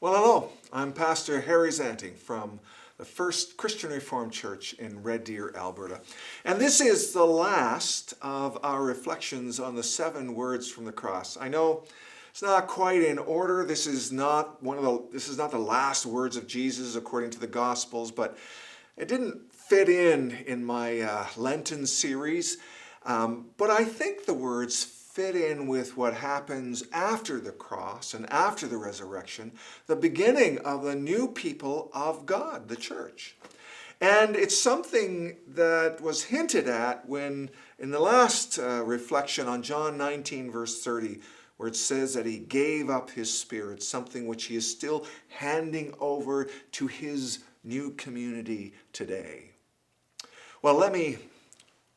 Well, hello. I'm Pastor Harry Zanting from the First Christian Reformed Church in Red Deer, Alberta. And this is the last of our reflections on the 7 words from the cross. I know it's not quite in order. This is not the last words of Jesus according to the Gospels, but it didn't fit in my Lenten series. But I think the words fit in with what happens after the cross and after the resurrection, the beginning of the new people of God, the church. And it's something that was hinted at when, in the last reflection on John 19, verse 30, where it says that he gave up his spirit, something which he is still handing over to his new community today. Well, let me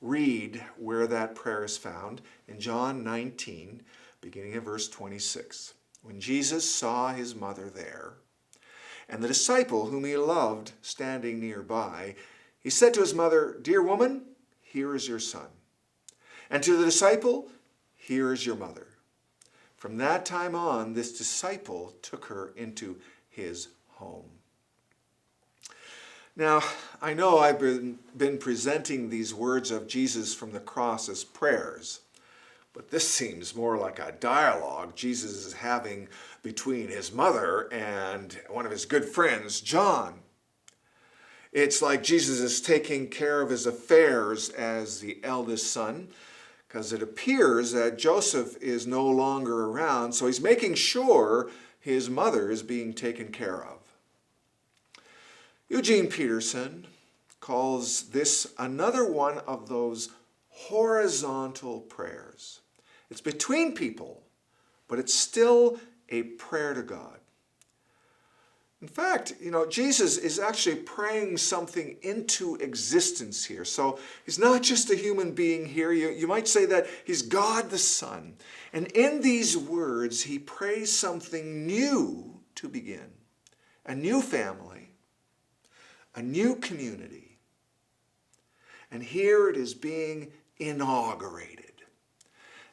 read where that prayer is found in John 19, beginning at verse 26. When Jesus saw his mother there, and the disciple whom he loved standing nearby, he said to his mother, "Dear woman, here is your son." And to the disciple, "Here is your mother." From that time on, this disciple took her into his home. Now, I know I've been presenting these words of Jesus from the cross as prayers, but this seems more like a dialogue Jesus is having between his mother and one of his good friends, John. It's like Jesus is taking care of his affairs as the eldest son, because it appears that Joseph is no longer around, so he's making sure his mother is being taken care of. Eugene Peterson calls this another one of those horizontal prayers. It's between people, but it's still a prayer to God. In fact, Jesus is actually praying something into existence here. So he's not just a human being here. You might say that he's God the Son. And in these words, he prays something new to begin. A new family, a new community. And here it is being inaugurated.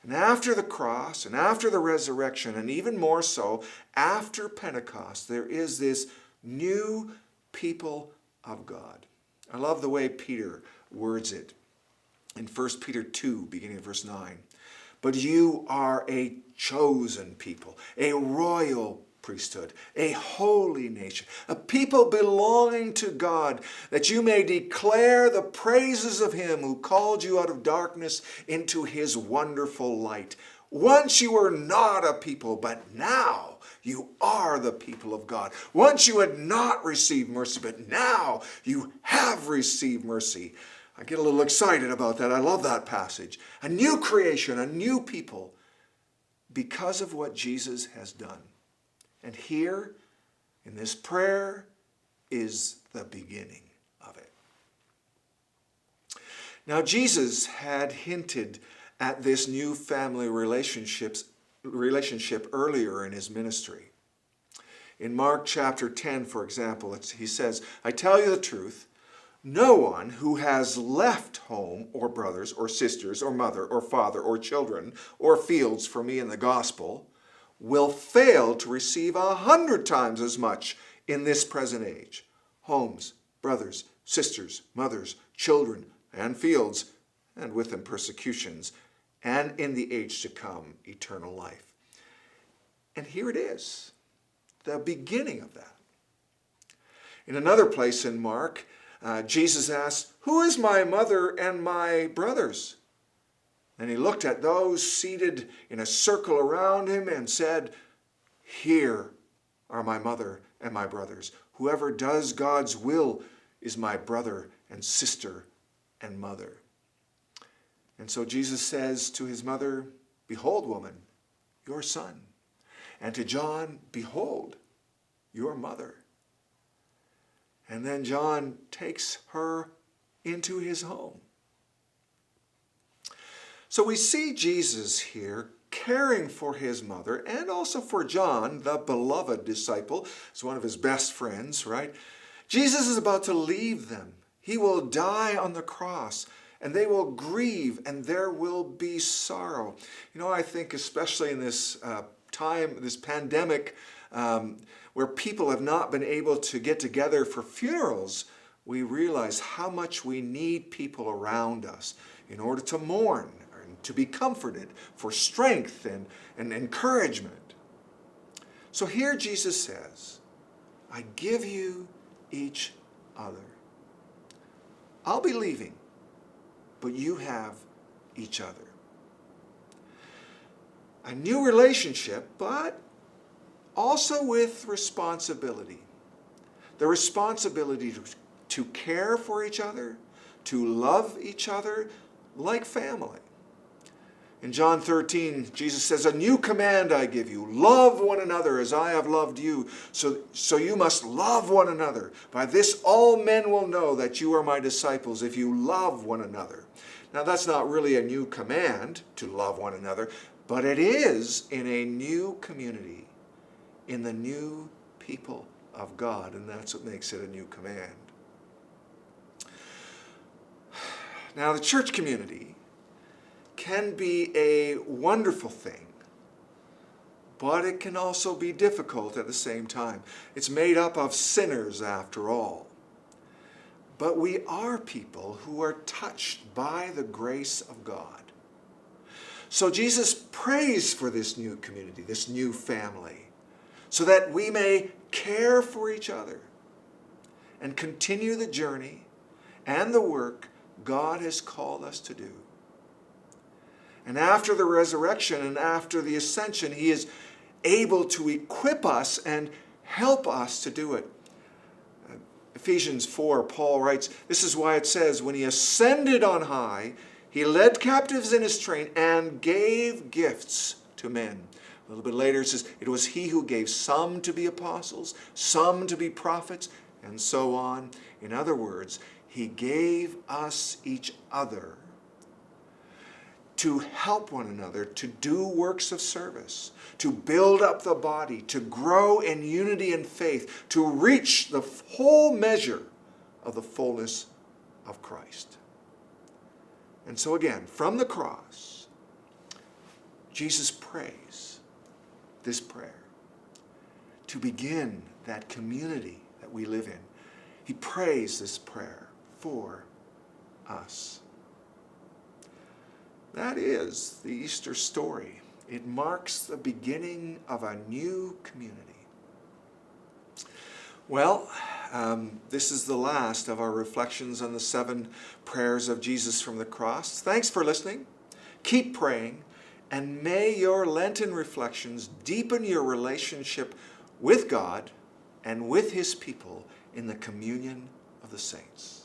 And after the cross and after the resurrection, and even more so after Pentecost, there is this new people of God. I love the way Peter words it in 1 Peter 2, beginning of verse 9. But you are a chosen people, a royal priesthood, a holy nation, a people belonging to God, that you may declare the praises of him who called you out of darkness into his wonderful light. Once you were not a people, but now you are the people of God. Once you had not received mercy, but now you have received mercy. I get a little excited about that. I love that passage. A new creation, a new people, because of what Jesus has done. And here, in this prayer, is the beginning of it. Now, Jesus had hinted at this new family relationship earlier in his ministry. In Mark chapter 10, for example, he says, "I tell you the truth, no one who has left home or brothers or sisters or mother or father or children or fields for me in the gospel will fail to receive 100 times as much in this present age. Homes, brothers, sisters, mothers, children, and fields, and with them persecutions, and in the age to come, eternal life." And here it is, the beginning of that. In another place in Mark, Jesus asks, "Who is my mother and my brothers?" And he looked at those seated in a circle around him and said, "Here are my mother and my brothers. Whoever does God's will is my brother and sister and mother." And so Jesus says to his mother, "Behold, woman, your son." And to John, "Behold, your mother." And then John takes her into his home. So we see Jesus here caring for his mother and also for John, the beloved disciple. It's one of his best friends, right? Jesus is about to leave them. He will die on the cross, and they will grieve, and there will be sorrow. I think especially in this time, this pandemic, where people have not been able to get together for funerals, we realize how much we need people around us in order to mourn and to be comforted, for strength and encouragement. So here Jesus says, I give you each other. I'll be leaving, but you have each other. A new relationship, but also with responsibility. The responsibility to care for each other, to love each other like family. In John 13, Jesus says, a new command I give you, love one another as I have loved you. So you must love one another. By this all men will know that you are my disciples if you love one another. Now that's not really a new command to love one another, but it is in a new community, in the new people of God, and that's what makes it a new command. Now the church community can be a wonderful thing, but it can also be difficult at the same time. It's made up of sinners after all. But we are people who are touched by the grace of God. So Jesus prays for this new community, this new family, so that we may care for each other and continue the journey and the work God has called us to do. And after the resurrection and after the ascension, he is able to equip us and help us to do it. Ephesians 4, Paul writes, this is why it says, when he ascended on high, he led captives in his train and gave gifts to men. A little bit later it says, it was he who gave some to be apostles, some to be prophets, and so on. In other words, he gave us each other to help one another, to do works of service, to build up the body, to grow in unity and faith, to reach the whole measure of the fullness of Christ. And so again, from the cross, Jesus prays this prayer to begin that community that we live in. He prays this prayer for us. That is the Easter story. It marks the beginning of a new community. Well, this is the last of our reflections on the 7 prayers of Jesus from the cross. Thanks for listening. Keep praying, and may your Lenten reflections deepen your relationship with God and with his people in the communion of the saints.